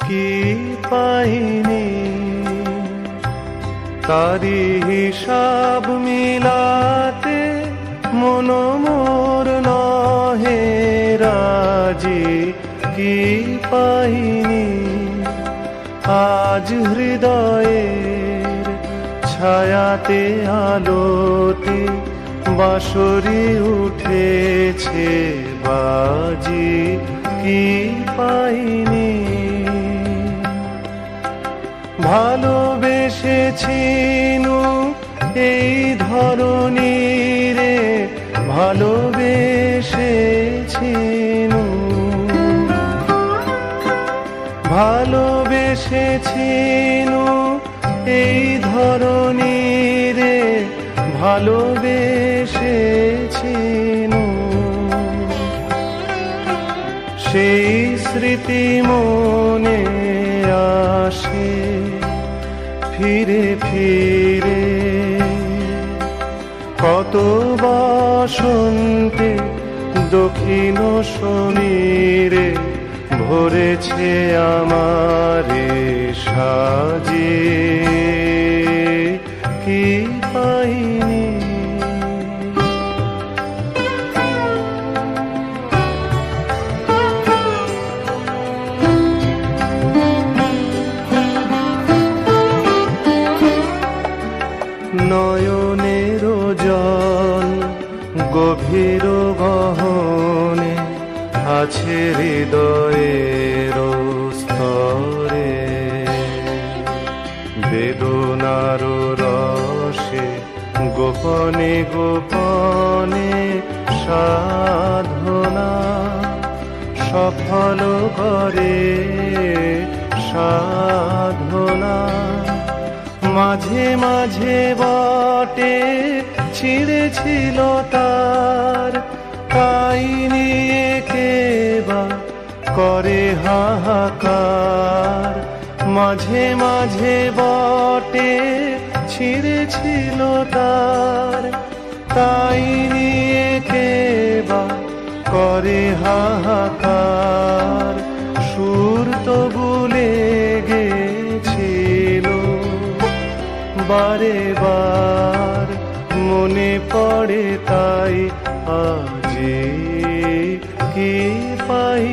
কি পাইনি, তারি হিসাব মিলাতে মন মোর নহে রাজি। কি পাইনি আজ হৃদয়ের ছায়াতে আলোতে বাঁশরি উঠেছে বাজি। কি পাইনি ভালোবেসেছিনু এই ধরণীরে, ভালোবেসেছিনু ভালোবেসেছিনু এই ধরণীরে, ভালোবেসেছিনু। সেই স্মৃতি মনে আসে ফিরে ফিরে, কত বসন্তে দক্ষিণ সমীরে ভরেছে আমারে সাজিয়ে। কি পাইনি নয়নের জল গভীর গহনে আছে হৃদয়ের স্তরে, বেদনার রসে গোপনে গোপনে সাধনা সফল করে সাধনা। মাঝে মাঝে বটে ছিঁড়েছিল তার, তাই নিয়ে কেবা করে হাহাকার। মাঝে মাঝে বটে ছিঁড়েছিল তার, তাই নিয়ে কেবা করে হাহাকার। সুর তো ভুলে গেছিল বারে বার, মনে পড়ে তাই আজি। কি পাই